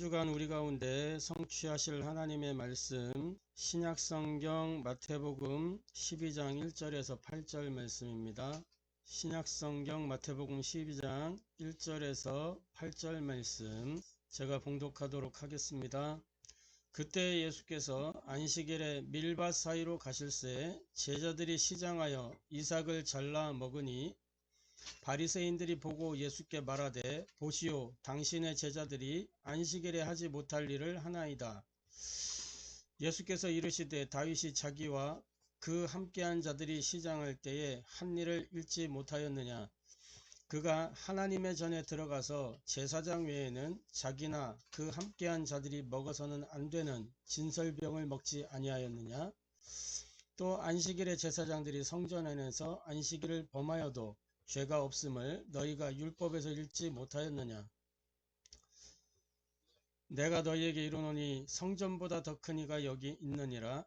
주간 우리 가운데 성취하실 하나님의 말씀 신약성경 마태복음 12장 1절에서 8절 말씀입니다. 신약성경 마태복음 12장 1절에서 8절 말씀 제가 봉독하도록 하겠습니다. 그때 예수께서 안식일에 밀밭 사이로 가실새 제자들이 시장하여 이삭을 잘라 먹으니 바리새인들이 보고 예수께 말하되 보시오 당신의 제자들이 안식일에 하지 못할 일을 하나이다. 예수께서 이르시되 다윗이 자기와 그 함께한 자들이 시장할 때에 한 일을 잃지 못하였느냐. 그가 하나님의 전에 들어가서 제사장 외에는 자기나 그 함께한 자들이 먹어서는 안 되는 진설병을 먹지 아니하였느냐. 또 안식일에 제사장들이 성전 안에서 안식일을 범하여도 죄가 없음을 너희가 율법에서 읽지 못하였느냐. 내가 너희에게 이르노니 성전보다 더 큰 이가 여기 있느니라.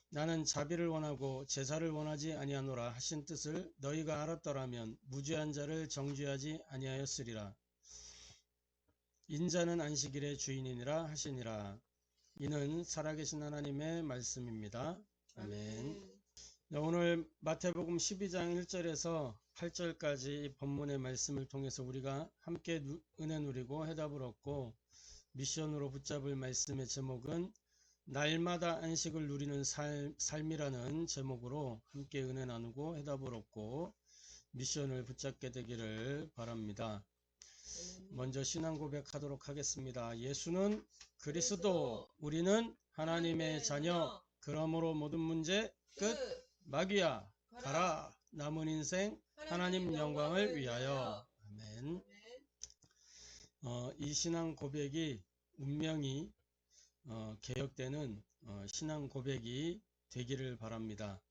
나는 자비를 원하고 제사를 원하지 아니하노라 하신 뜻을 너희가 알았더라면 무죄한 자를 정죄하지 아니하였으리라. 인자는 안식일의 주인이니라 하시니라. 이는 살아계신 하나님의 말씀입니다. 아멘. 오늘 마태복음 12장 1절에서 8절까지 본문의 말씀을 통해서 우리가 함께 은혜 누리고 해답을 얻고 미션으로 붙잡을 말씀의 제목은 날마다 안식을 누리는 삶이라는 제목으로 함께 은혜 나누고 해답을 얻고 미션을 붙잡게 되기를 바랍니다. 먼저 신앙 고백하도록 하겠습니다. 예수는 그리스도, 우리는 하나님의 자녀. 그러므로 모든 문제 끝. 마귀야 가라. 남은 인생 하나님 영광을 위하여. 아멘. 이 신앙 고백이 운명이 개혁되는 신앙 고백이 되기를 바랍니다.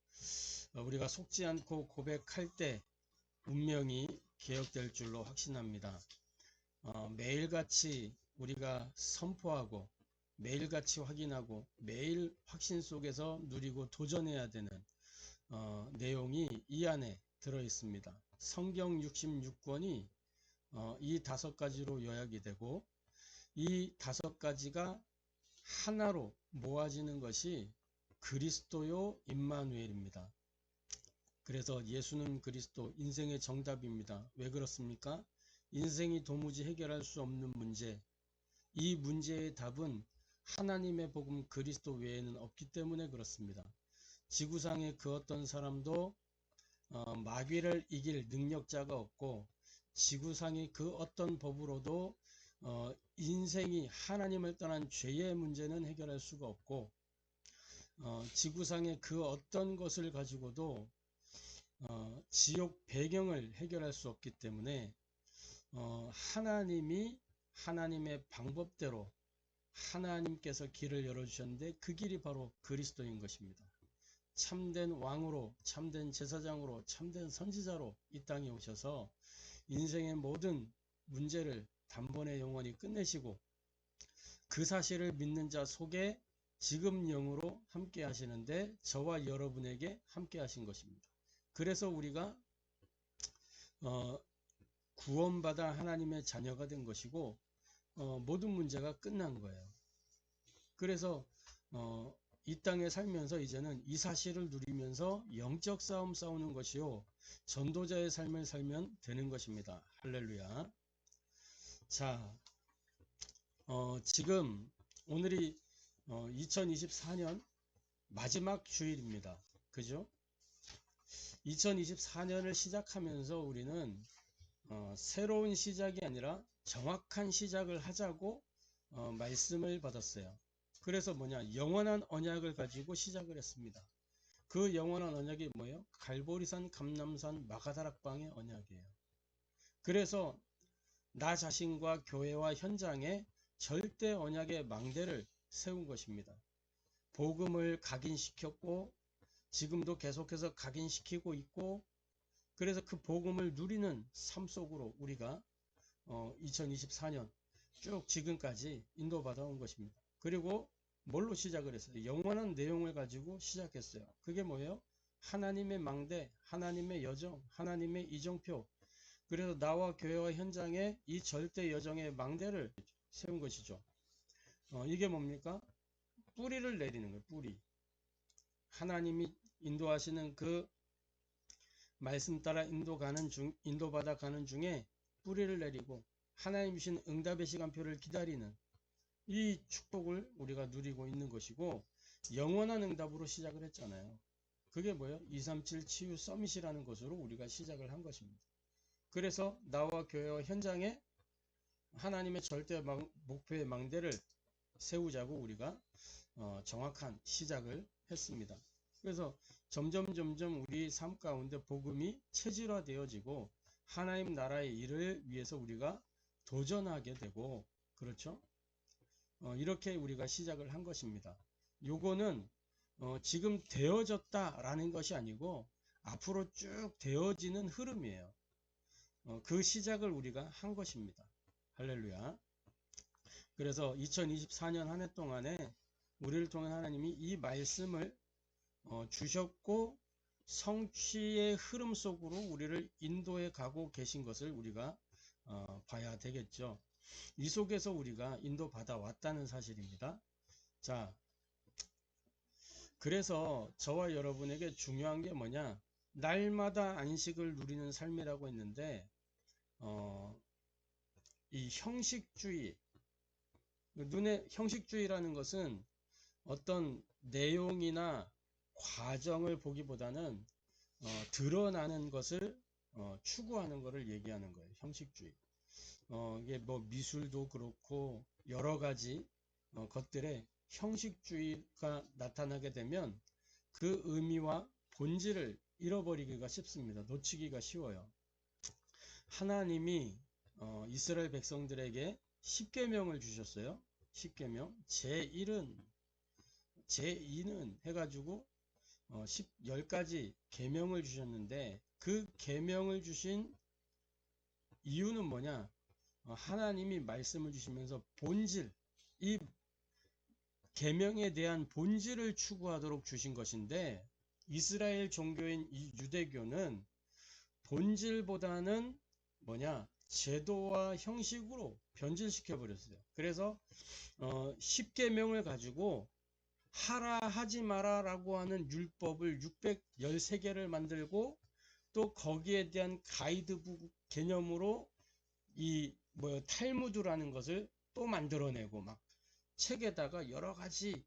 우리가 속지 않고 고백할 때 운명이 개혁될 줄로 확신합니다. 매일같이 우리가 선포하고 매일같이 확인하고 매일 확신 속에서 누리고 도전해야 되는 내용이 이 안에 들어 있습니다. 성경 66권이 이 5가지로 요약이 되고 이 5가지가 하나로 모아지는 것이 그리스도요 임마누엘입니다. 그래서 예수는 그리스도, 인생의 정답입니다. 왜 그렇습니까? 인생이 도무지 해결할 수 없는 문제, 이 문제의 답은 하나님의 복음 그리스도 외에는 없기 때문에 그렇습니다. 지구상의 그 어떤 사람도 마귀를 이길 능력자가 없고 지구상의 그 어떤 법으로도 인생이 하나님을 떠난 죄의 문제는 해결할 수가 없고 지구상의 그 어떤 것을 가지고도 지옥 배경을 해결할 수 없기 때문에 하나님이 하나님의 방법대로 하나님께서 길을 열어주셨는데 그 길이 바로 그리스도인 것입니다. 참된 왕으로, 참된 제사장으로, 참된 선지자로 이 땅에 오셔서 인생의 모든 문제를 단번에 영원히 끝내시고 그 사실을 믿는 자 속에 지금 영으로 함께 하시는데 저와 여러분에게 함께 하신 것입니다. 그래서 우리가 구원받아 하나님의 자녀가 된 것이고 모든 문제가 끝난 거예요. 그래서 이 땅에 살면서 이제는 이 사실을 누리면서 영적 싸움 싸우는 것이요 전도자의 삶을 살면 되는 것입니다. 할렐루야. 자, 지금 오늘이 2024년 마지막 주일입니다. 그죠? 2024년을 시작하면서 우리는 새로운 시작이 아니라 정확한 시작을 하자고 말씀을 받았어요. 그래서 뭐냐? 영원한 언약을 가지고 시작을 했습니다. 그 영원한 언약이 뭐예요? 갈보리산, 감람산, 마가다락방의 언약이에요. 그래서 나 자신과 교회와 현장에 절대 언약의 망대를 세운 것입니다. 복음을 각인시켰고 지금도 계속해서 각인시키고 있고 그래서 그 복음을 누리는 삶 속으로 우리가 2024년 쭉 지금까지 인도받아 온 것입니다. 그리고 뭘로 시작을 했어요? 영원한 내용을 가지고 시작했어요. 그게 뭐예요? 하나님의 망대, 하나님의 여정, 하나님의 이정표. 그래서 나와 교회와 현장에 이 절대 여정의 망대를 세운 것이죠. 이게 뭡니까? 뿌리를 내리는 거예요. 뿌리. 하나님이 인도하시는 그 말씀 따라 인도받아 가는 중에 뿌리를 내리고 하나님 주신 응답의 시간표를 기다리는 이 축복을 우리가 누리고 있는 것이고, 영원한 응답으로 시작을 했잖아요. 그게 뭐예요? 237 치유 서밋이라는 것으로 우리가 시작을 한 것입니다. 그래서 나와 교회와 현장에 하나님의 절대 목표의 망대를 세우자고 우리가 정확한 시작을 했습니다. 그래서 점점 우리 삶 가운데 복음이 체질화되어지고 하나님 나라의 일을 위해서 우리가 도전하게 되고, 그렇죠? 이렇게 우리가 시작을 한 것입니다. 요거는 지금 되어졌다라는 것이 아니고 앞으로 쭉 되어지는 흐름이에요. 그 시작을 우리가 한 것입니다. 할렐루야. 그래서 2024년 한 해 동안에 우리를 통해 하나님이 이 말씀을 주셨고 성취의 흐름 속으로 우리를 인도해 가고 계신 것을 우리가 봐야 되겠죠. 이 속에서 우리가 인도받아 왔다는 사실입니다. 자, 그래서 저와 여러분에게 중요한 게 뭐냐? 날마다 안식을 누리는 삶이라고 했는데 이 형식주의, 형식주의라는 것은 어떤 내용이나 과정을 보기보다는 드러나는 것을 추구하는 것을 얘기하는 거예요. 형식주의. 이게 뭐 미술도 그렇고 여러 가지 것들에 형식주의가 나타나게 되면 그 의미와 본질을 잃어버리기가 쉽습니다. 놓치기가 쉬워요. 하나님이 이스라엘 백성들에게 10계명을 주셨어요. 10계명. 제1은 해가지고 10가지 계명을 주셨는데, 그 계명을 주신 이유는 뭐냐? 하나님이 말씀을 주시면서 본질, 이 계명에 대한 본질을 추구하도록 주신 것인데, 이스라엘 종교인 이 유대교는 본질보다는 뭐냐? 제도와 형식으로 변질시켜 버렸어요. 그래서 10계명을 가지고 하라 하지 마라 라고 하는 율법을 613개를 만들고, 또 거기에 대한 가이드북 개념으로 이 탈무드라는 것을 또 만들어내고, 막 책에다가 여러 가지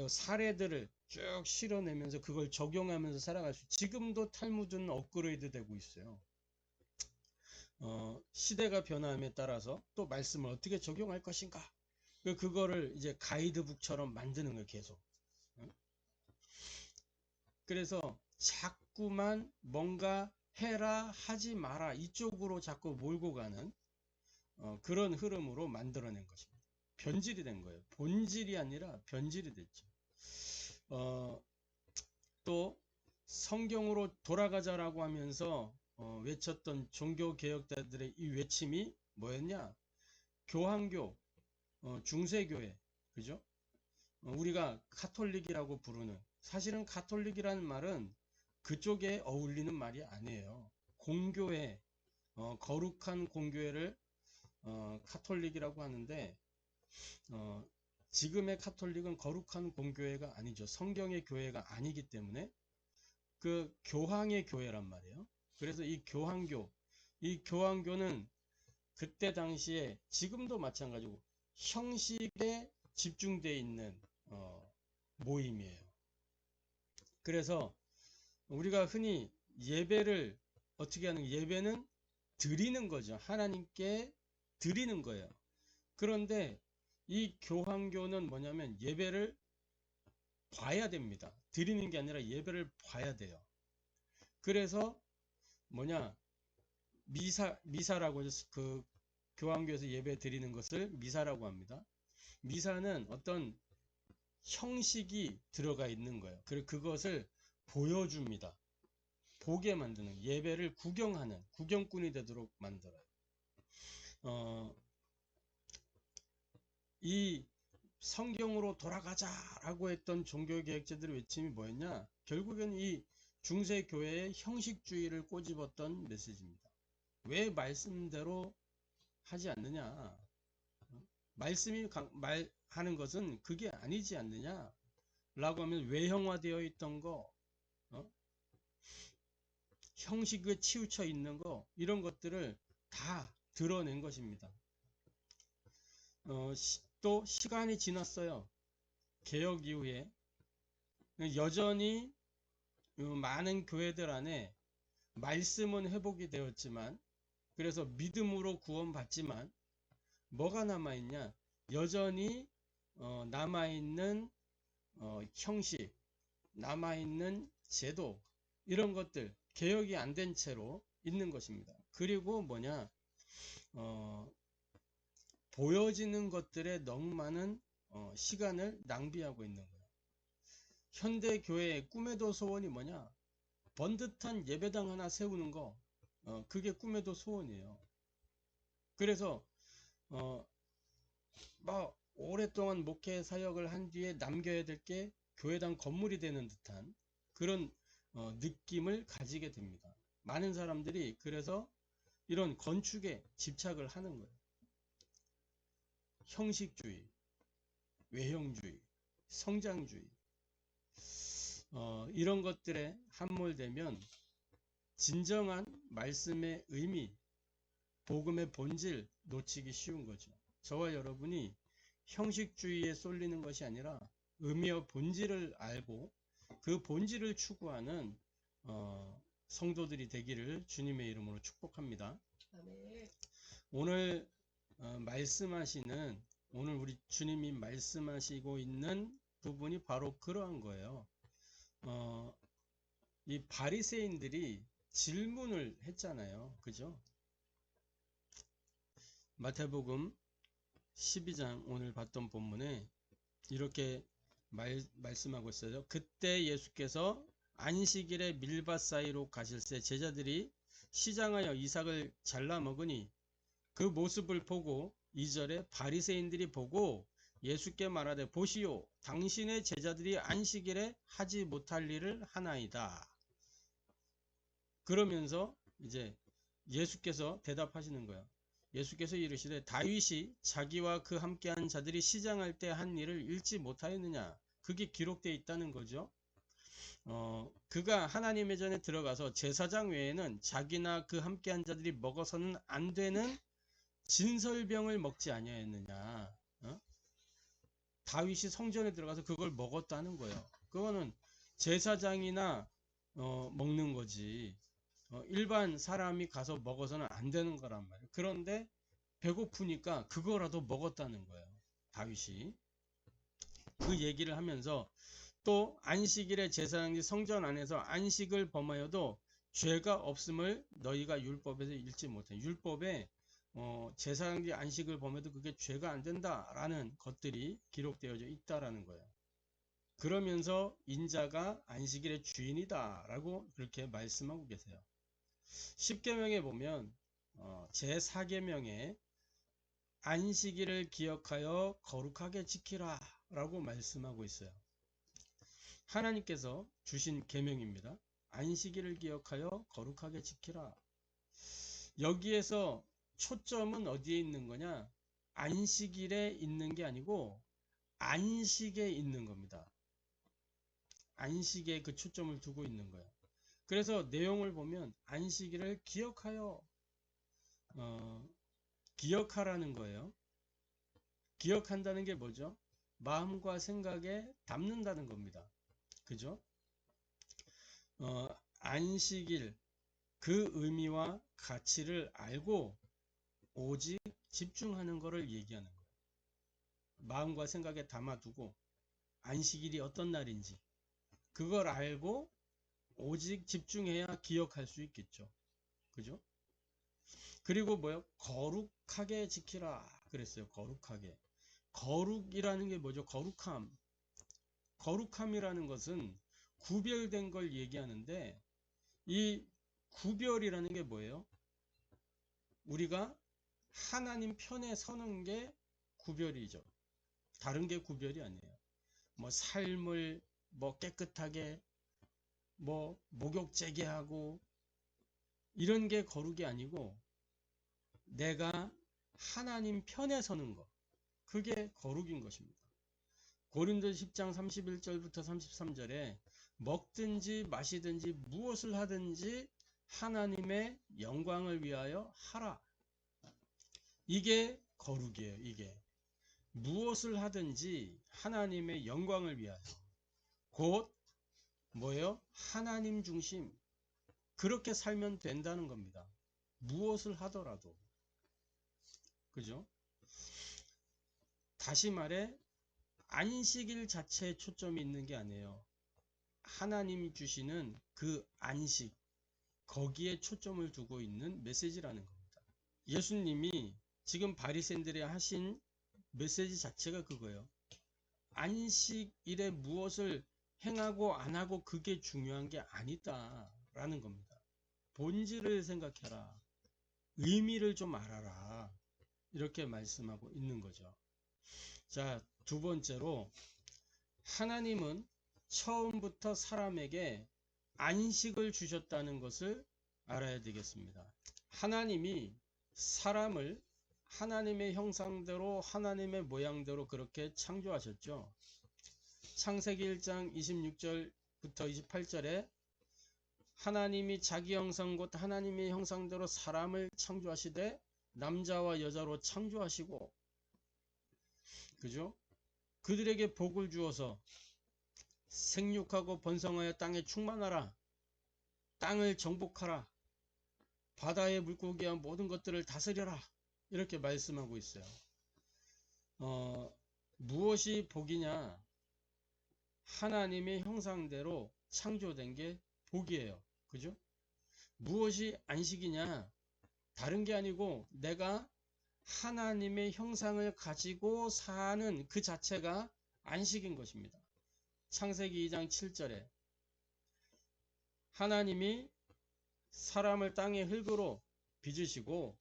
사례들을 쭉 실어내면서 그걸 적용하면서 살아갈 수. 지금도 탈무드는 업그레이드 되고 있어요. 시대가 변함에 따라서 또 말씀을 어떻게 적용할 것인가, 그거를 이제 가이드북처럼 만드는 거예요, 계속. 그래서 자꾸만 뭔가 해라 하지 마라 이쪽으로 자꾸 몰고 가는 그런 흐름으로 만들어낸 것입니다. 변질이 된 거예요. 본질이 아니라 변질이 됐죠. 또 성경으로 돌아가자라고 하면서 외쳤던 종교개혁자들의 이 외침이 뭐였냐? 교황교, 중세교회, 그죠? 우리가 카톨릭이라고 부르는, 사실은 카톨릭이라는 말은 그쪽에 어울리는 말이 아니에요. 공교회, 거룩한 공교회를 카톨릭이라고 하는데, 지금의 카톨릭은 거룩한 공교회가 아니죠. 성경의 교회가 아니기 때문에 그 교황의 교회란 말이에요. 그래서 이 교황교는 그때 당시에, 지금도 마찬가지고 형식에 집중되어 있는 모임이에요. 그래서 우리가 흔히 예배를 어떻게 하는, 예배는 드리는 거죠. 하나님께 드리는 거예요. 그런데 이 교황교는 뭐냐면 예배를 봐야 됩니다. 드리는 게 아니라 예배를 봐야 돼요. 그래서 미사라고 해서 그 교황교에서 예배 드리는 것을 미사라고 합니다. 미사는 어떤 형식이 들어가 있는 거예요. 그리고 그것을 보여줍니다. 보게 만드는, 예배를 구경하는, 구경꾼이 되도록 만들어요. 이 성경으로 돌아가자라고 했던 종교개혁자들의 외침이 뭐였냐? 결국엔 이 중세교회의 형식주의를 꼬집었던 메시지입니다. 왜 말씀대로 하지 않느냐? 말씀이 말하는 것은 그게 아니지 않느냐 라고 하면 외형화되어 있던 거, 형식에 치우쳐 있는 거, 이런 것들을 다 드러낸 것입니다. 또 시간이 지났어요. 개혁 이후에 여전히 많은 교회들 안에 말씀은 회복이 되었지만, 그래서 믿음으로 구원받지만 뭐가 남아있냐, 여전히 남아있는 형식, 남아있는 제도, 이런 것들 개혁이 안 된 채로 있는 것입니다. 그리고 뭐냐, 보여지는 것들에 너무 많은 시간을 낭비하고 있는 거예요. 현대 교회의 꿈에도 소원이 뭐냐, 번듯한 예배당 하나 세우는 거, 그게 꿈에도 소원이에요. 그래서 막 오랫동안 목회 사역을 한 뒤에 남겨야 될 게 교회당 건물이 되는 듯한 그런 느낌을 가지게 됩니다. 많은 사람들이 그래서 이런 건축에 집착을 하는 거예요. 형식주의, 외형주의, 성장주의, 이런 것들에 함몰되면 진정한 말씀의 의미, 복음의 본질 놓치기 쉬운 거죠. 저와 여러분이 형식주의에 쏠리는 것이 아니라 의미와 본질을 알고 그 본질을 추구하는 성도들이 되기를 주님의 이름으로 축복합니다. 오늘 말씀하시는, 오늘 우리 주님이 말씀하시고 있는 부분이 바로 그러한 거예요. 이 바리새인들이 질문을 했잖아요. 그죠? 마태복음 12장 오늘 봤던 본문에 이렇게 말씀하고 있어요. 그때 예수께서 안식일에 밀밭 사이로 가실새 제자들이 시장하여 이삭을 잘라 먹으니 그 모습을 보고 2절에 바리새인들이 보고 예수께 말하되 보시오, 당신의 제자들이 안식일에 하지 못할 일을 하나이다. 그러면서 이제 예수께서 대답하시는 거예요. 예수께서 이르시되 다윗이 자기와 그 함께한 자들이 시장할 때 한 일을 읽지 못하였느냐. 그게 기록되어 있다는 거죠. 그가 하나님의 전에 들어가서 제사장 외에는 자기나 그 함께한 자들이 먹어서는 안 되는 진설병을 먹지 아니하였느냐. 다윗이 성전에 들어가서 그걸 먹었다는 거예요. 그거는 제사장이나 먹는 거지. 일반 사람이 가서 먹어서는 안 되는 거란 말이에요. 그런데 배고프니까 그거라도 먹었다는 거예요. 다윗이. 그 얘기를 하면서 또 안식일에 제사장이 성전 안에서 안식을 범하여도 죄가 없음을 너희가 율법에서 읽지 못해. 율법에 제사장이 안식을 범해도 그게 죄가 안 된다라는 것들이 기록되어져 있다라는 거예요. 그러면서 인자가 안식일의 주인이다라고 그렇게 말씀하고 계세요. 10계명에 보면 제4계명에 안식일을 기억하여 거룩하게 지키라 라고 말씀하고 있어요. 하나님께서 주신 계명입니다. 안식일을 기억하여 거룩하게 지키라. 여기에서 초점은 어디에 있는 거냐? 안식일에 있는 게 아니고 안식에 있는 겁니다. 안식에 그 초점을 두고 있는 거예요. 그래서 내용을 보면 안식일을 기억하여 기억하라는 거예요. 기억한다는 게 뭐죠? 마음과 생각에 담는다는 겁니다. 그죠? 안식일 그 의미와 가치를 알고 오직 집중하는 것을 얘기하는 거예요. 마음과 생각에 담아두고 안식일이 어떤 날인지 그걸 알고 오직 집중해야 기억할 수 있겠죠. 그죠? 그리고 뭐요? 거룩하게 지키라 그랬어요. 거룩하게. 거룩이라는 게 뭐죠? 거룩함. 거룩함이라는 것은 구별된 걸 얘기하는데 이 구별이라는 게 뭐예요? 우리가 하나님 편에 서는 게 구별이죠. 다른 게 구별이 아니에요. 뭐 삶을 뭐 깨끗하게 뭐 목욕 재개하고 이런 게 거룩이 아니고 내가 하나님 편에 서는 거. 그게 거룩인 것입니다. 고린도서 10장 31절부터 33절에 먹든지 마시든지 무엇을 하든지 하나님의 영광을 위하여 하라. 이게 거룩이에요. 이게 무엇을 하든지 하나님의 영광을 위하여, 곧 뭐예요? 하나님 중심, 그렇게 살면 된다는 겁니다. 무엇을 하더라도. 그죠? 다시 말해 안식일 자체에 초점이 있는 게 아니에요. 하나님이 주시는 그 안식, 거기에 초점을 두고 있는 메시지라는 겁니다. 예수님이 지금 바리새인들이 하신 메시지 자체가 그거예요. 안식일에 무엇을 행하고 안 하고 그게 중요한 게 아니다 라는 겁니다. 본질을 생각해라. 의미를 좀 알아라. 이렇게 말씀하고 있는 거죠. 자, 두 번째로 하나님은 처음부터 사람에게 안식을 주셨다는 것을 알아야 되겠습니다. 하나님이 사람을 하나님의 형상대로 하나님의 모양대로 그렇게 창조하셨죠. 창세기 1장 26절부터 28절에 하나님이 자기 형상 곧 하나님의 형상대로 사람을 창조하시되 남자와 여자로 창조하시고, 그죠? 그들에게 복을 주어서 생육하고 번성하여 땅에 충만하라, 땅을 정복하라, 바다의 물고기와 모든 것들을 다스려라, 이렇게 말씀하고 있어요. 무엇이 복이냐? 하나님의 형상대로 창조된 게 복이에요. 그죠? 무엇이 안식이냐? 다른 게 아니고 내가 하나님의 형상을 가지고 사는 그 자체가 안식인 것입니다. 창세기 2장 7절에 하나님이 사람을 땅의 흙으로 빚으시고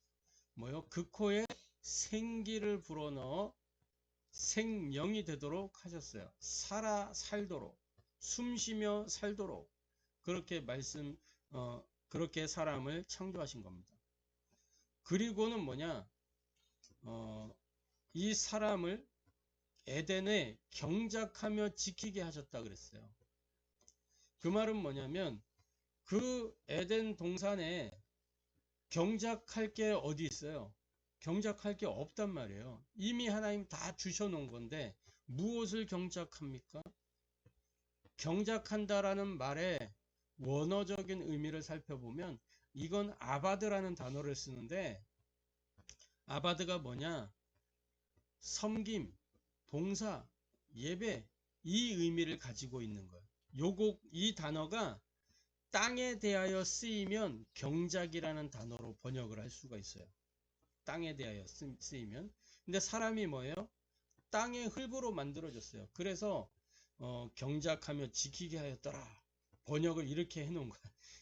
그 코에 생기를 불어넣어 생명이 되도록 하셨어요. 살도록, 숨쉬며 살도록 그렇게 그렇게 사람을 창조하신 겁니다. 그리고는 이 사람을 에덴에 경작하며 지키게 하셨다 그랬어요. 그 말은 뭐냐면 그 에덴 동산에 경작할 게 어디 있어요? 경작할 게 없단 말이에요. 이미 하나님 다 주셔놓은 건데 무엇을 경작합니까? 경작한다라는 말의 원어적인 의미를 살펴보면 이건 아바드라는 단어를 쓰는데, 아바드가 뭐냐? 섬김, 봉사, 예배, 이 의미를 가지고 있는 거예요. 이 단어가 땅에 대하여 쓰이면 경작이라는 단어로 번역을 할 수가 있어요. 땅에 대하여 쓰이면. 근데 사람이 뭐예요? 땅의 흙으로 만들어졌어요. 그래서 경작하며 지키게 하였더라. 번역을 이렇게 해놓은 거야.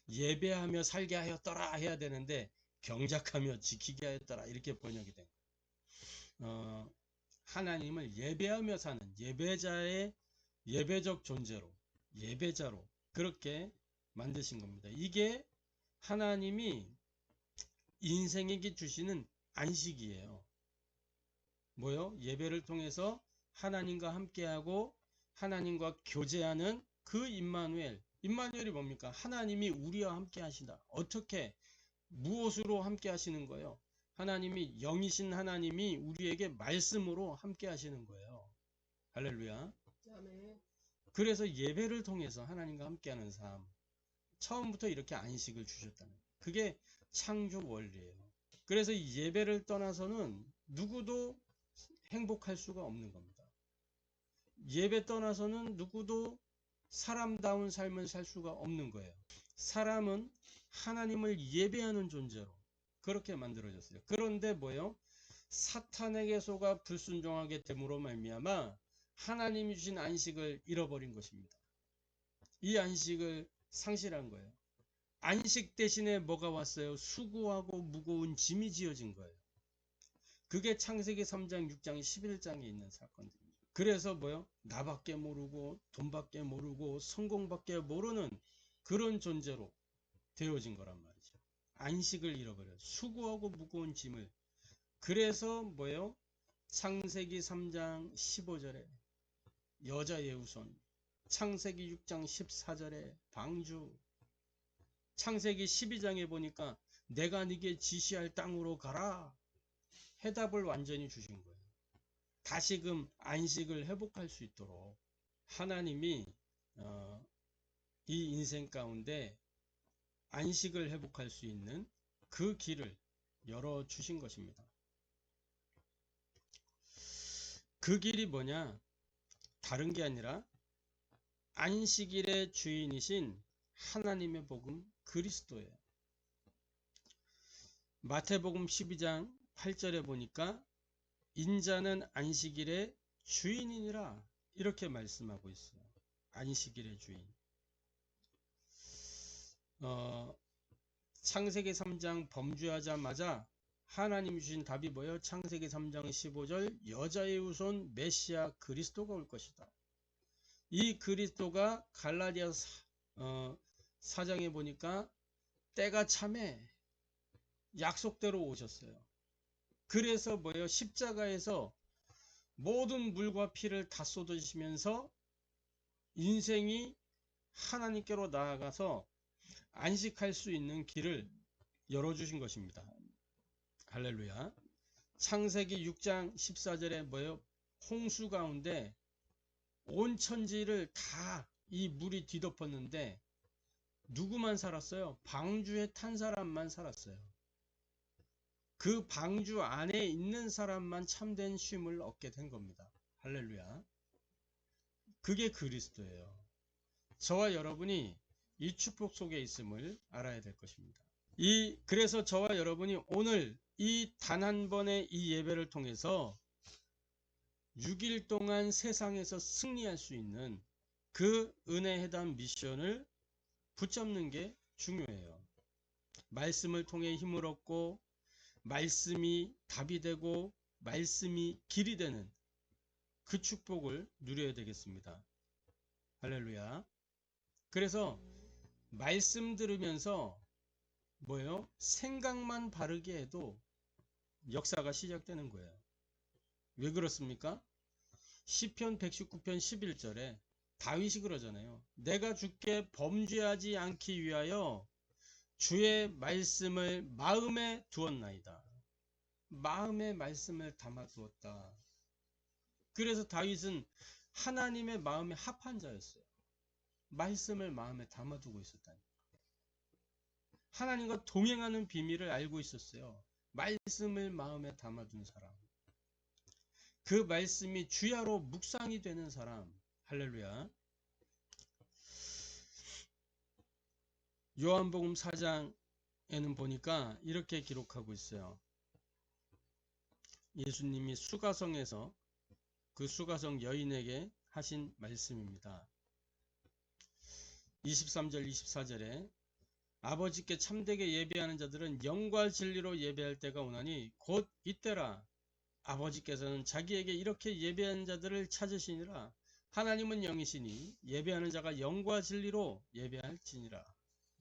예배하며 살게 하였더라 해야 되는데 경작하며 지키게 하였더라 이렇게 번역이 된 거예요. 하나님을 예배하며 사는 예배자의 예배적 존재로, 예배자로 그렇게 만드신 겁니다. 이게 하나님이 인생에게 주시는 안식이에요. 예배를 통해서 하나님과 함께하고 하나님과 교제하는 그 임마누엘이 뭡니까? 하나님이 우리와 함께 하시다. 어떻게, 무엇으로 함께 하시는 거예요? 하나님이, 영이신 하나님이 우리에게 말씀으로 함께 하시는 거예요. 할렐루야. 그래서 예배를 통해서 하나님과 함께하는 삶, 처음부터 이렇게 안식을 주셨다는 거예요. 그게 창조 원리예요. 그래서 이 예배를 떠나서는 누구도 행복할 수가 없는 겁니다. 예배 떠나서는 누구도 사람다운 삶을 살 수가 없는 거예요. 사람은 하나님을 예배하는 존재로 그렇게 만들어졌어요. 그런데 사탄에게 속아 불순종하게 됨으로 말미암아 하나님이 주신 안식을 잃어버린 것입니다. 이 안식을 상실한 거예요. 안식 대신에 뭐가 왔어요? 수고하고 무거운 짐이 지어진 거예요. 그게 창세기 3장, 6장, 11장에 있는 사건들입니다. 그래서 나밖에 모르고 돈밖에 모르고 성공밖에 모르는 그런 존재로 되어진 거란 말이죠. 안식을 잃어버려요. 수고하고 무거운 짐을. 그래서 창세기 3장 15절에 여자의 후손, 창세기 6장 14절에 방주, 창세기 12장에 보니까 내가 네게 지시할 땅으로 가라. 해답을 완전히 주신 거예요. 다시금 안식을 회복할 수 있도록 하나님이 이 인생 가운데 안식을 회복할 수 있는 그 길을 열어주신 것입니다. 그 길이 뭐냐? 다른 게 아니라 안식일의 주인이신 하나님의 복음 그리스도예요. 마태복음 12장 8절에 보니까 인자는 안식일의 주인이니라 이렇게 말씀하고 있어요. 안식일의 주인. 창세기 3장 범죄하자마자 하나님 주신 답이 뭐예요? 창세기 3장 15절 여자의 후손 메시아 그리스도가 올 것이다. 이 그리스도가 갈라디아 4장에 보니까 때가 참에 약속대로 오셨어요. 그래서 뭐예요? 십자가에서 모든 물과 피를 다 쏟으시면서 인생이 하나님께로 나아가서 안식할 수 있는 길을 열어주신 것입니다. 할렐루야. 창세기 6장 14절에 뭐예요? 홍수 가운데 온 천지를 다 이 물이 뒤덮었는데 누구만 살았어요? 방주에 탄 사람만 살았어요. 그 방주 안에 있는 사람만 참된 쉼을 얻게 된 겁니다. 할렐루야. 그게 그리스도예요. 저와 여러분이 이 축복 속에 있음을 알아야 될 것입니다. 그래서 저와 여러분이 오늘 이 단 한 번의 이 예배를 통해서 6일 동안 세상에서 승리할 수 있는 그 은혜 해담 미션을 붙잡는 게 중요해요. 말씀을 통해 힘을 얻고 말씀이 답이 되고 말씀이 길이 되는 그 축복을 누려야 되겠습니다. 할렐루야. 그래서 말씀 들으면서 뭐예요? 생각만 바르게 해도 역사가 시작되는 거예요. 왜 그렇습니까? 시편 119편 11절에 다윗이 그러잖아요. 내가 주께 범죄하지 않기 위하여 주의 말씀을 마음에 두었나이다. 마음에 말씀을 담아두었다. 그래서 다윗은 하나님의 마음에 합한 자였어요. 말씀을 마음에 담아두고 있었다니. 하나님과 동행하는 비밀을 알고 있었어요. 말씀을 마음에 담아둔 사람. 그 말씀이 주야로 묵상이 되는 사람. 할렐루야. 요한복음 4장에는 보니까 이렇게 기록하고 있어요. 예수님이 수가성에서 그 수가성 여인에게 하신 말씀입니다. 23절 24절에 아버지께 참되게 예배하는 자들은 영과 진리로 예배할 때가 오나니 곧 이때라. 아버지께서는 자기에게 이렇게 예배하는 자들을 찾으시니라. 하나님은 영이시니 예배하는 자가 영과 진리로 예배할지니라.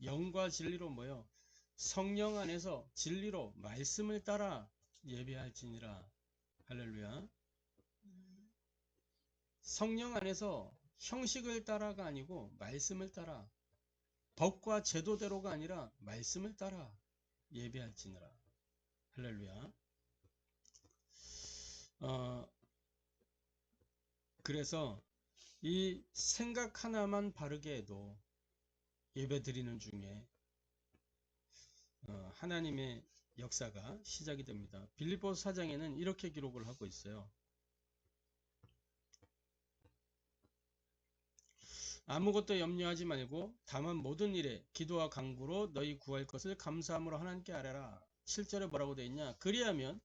영과 진리로 뭐요? 성령 안에서 진리로 말씀을 따라 예배할지니라. 할렐루야. 성령 안에서 형식을 따라가 아니고 말씀을 따라, 법과 제도대로가 아니라 말씀을 따라 예배할지니라. 할렐루야. 그래서 이 생각 하나만 바르게 해도 예배 드리는 중에 하나님의 역사가 시작이 됩니다. 빌립보서 4장에는 이렇게 기록을 하고 있어요. 아무것도 염려하지 말고 다만 모든 일에 기도와 간구로 너희 구할 것을 감사함으로 하나님께 아뢰라. 7절에 뭐라고 되어 있냐? 그리하면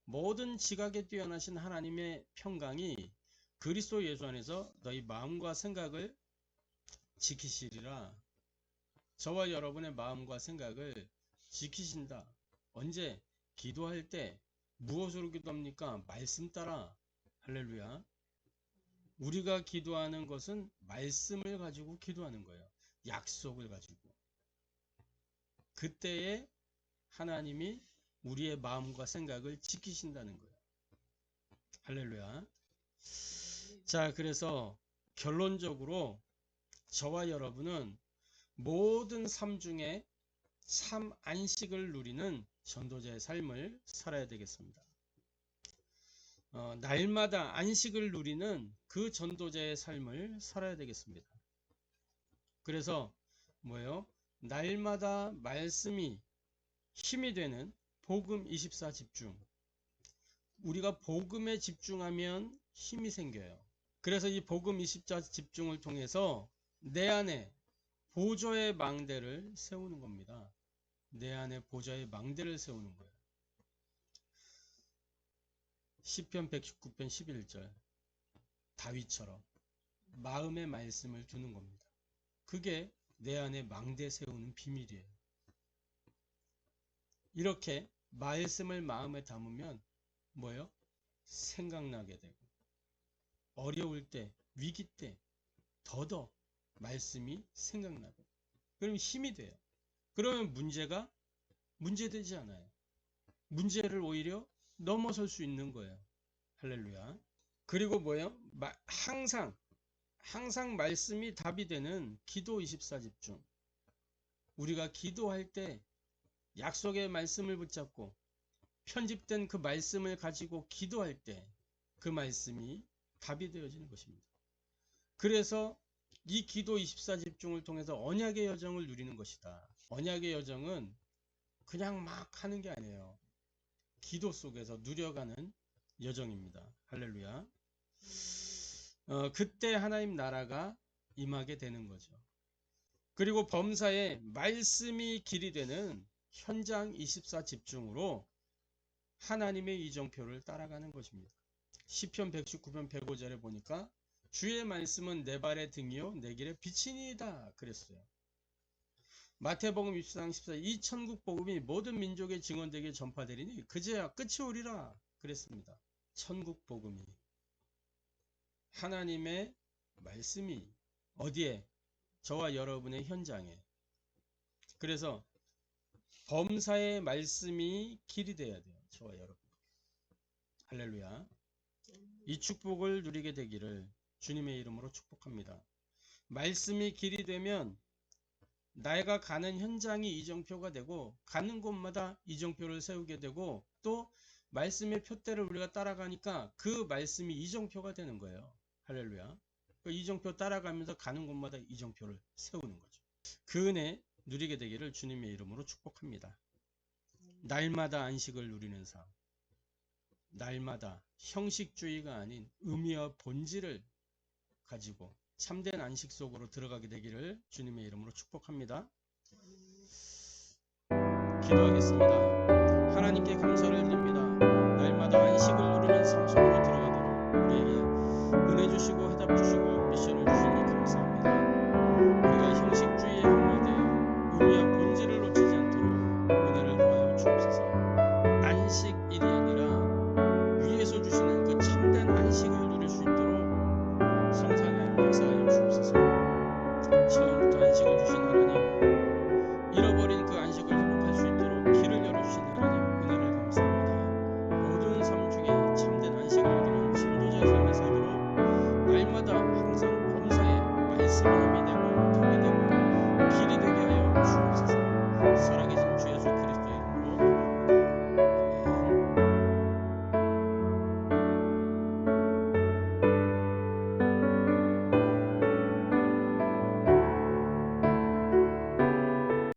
모든 지각에 뛰어나신 하나님의 평강이 그리스도 예수 안에서 너희 마음과 생각을 지키시리라. 저와 여러분의 마음과 생각을 지키신다. 언제? 기도할 때 무엇으로 기도합니까? 말씀 따라. 할렐루야. 우리가 기도하는 것은 말씀을 가지고 기도하는 거예요. 약속을 가지고. 그때에 하나님이 우리의 마음과 생각을 지키신다는 거예요. 할렐루야. 자, 그래서 결론적으로 저와 여러분은 모든 삶 중에 참 안식을 누리는 전도자의 삶을 살아야 되겠습니다. 날마다 안식을 누리는 그 전도자의 삶을 살아야 되겠습니다. 그래서 뭐예요? 날마다 말씀이 힘이 되는 복음 24 집중. 우리가 복음에 집중하면 힘이 생겨요. 그래서 이 복음 24 집중을 통해서 내 안에 보좌의 망대를 세우는 겁니다. 내 안에 보좌의 망대를 세우는 거예요. 시편 119편 11절 다윗처럼 마음의 말씀을 두는 겁니다. 그게 내 안에 망대 세우는 비밀이에요. 이렇게 말씀을 마음에 담으면 뭐예요? 생각나게 되고 어려울 때, 위기 때 더더 말씀이 생각나고 그럼 힘이 돼요. 그러면 문제가 문제되지 않아요. 문제를 오히려 넘어설 수 있는 거예요. 할렐루야. 그리고 뭐예요? 항상 말씀이 답이 되는 기도 24 집중. 우리가 기도할 때 약속의 말씀을 붙잡고 편집된 그 말씀을 가지고 기도할 때 그 말씀이 답이 되어지는 것입니다. 그래서 이 기도 24 집중을 통해서 언약의 여정을 누리는 것이다. 언약의 여정은 그냥 막 하는 게 아니에요. 기도 속에서 누려가는 여정입니다. 할렐루야. 그때 하나님 나라가 임하게 되는 거죠. 그리고 범사에 말씀이 길이 되는 현장 24 집중으로 하나님의 이정표를 따라가는 것입니다. 시편 119편 105절에 보니까 주의 말씀은 내 발의 등이요 내 길의 빛이니이다 그랬어요. 마태복음 24장 14절 이 천국 복음이 모든 민족의 증언되게 전파되리니 그제야 끝이 오리라 그랬습니다. 천국 복음이 하나님의 말씀이 어디에? 저와 여러분의 현장에. 그래서 범사의 말씀이 길이 돼야 돼요. 저와 여러분. 할렐루야. 이 축복을 누리게 되기를 주님의 이름으로 축복합니다. 말씀이 길이 되면 내가 가는 현장이 이정표가 되고 가는 곳마다 이정표를 세우게 되고 또 말씀의 표대를 우리가 따라가니까 그 말씀이 이정표가 되는 거예요. 할렐루야. 그 이정표 따라가면서 가는 곳마다 이정표를 세우는 거죠. 그 은혜 누리게 되기를 주님의 이름으로 축복합니다. 날마다 안식을 누리는 삶. 날마다 형식주의가 아닌 의미와 본질을 가지고 참된 안식 속으로 들어가게 되기를 주님의 이름으로 축복합니다. 기도하겠습니다. 하나님께 감사를 드립니다. 날마다 안식을 누리는 삶 속으로 들어가도록 우리에게 은혜 주시고 해답 주시고 미션을 주시니 감사합니다. 우리가 형식주의에 함몰되어 의미와 본질을 놓치지 않도록 은혜를 더하여 주옵소서. 안식일이 아니라 위에서 주시는 그 참된 안식을 누릴 수 있도록 성삼위하여 역사하여 주옵소서. 처음부터 안식을 주신 하나님, 잃어버린 그 안식을 회복할 수 있도록 길을 열어주신 하나님 은혜를 감사합니다. 모든 삶 중에 참된 안식을 누리는 지도자의 삶을 살도록 날마다 항상 범사에 말씀이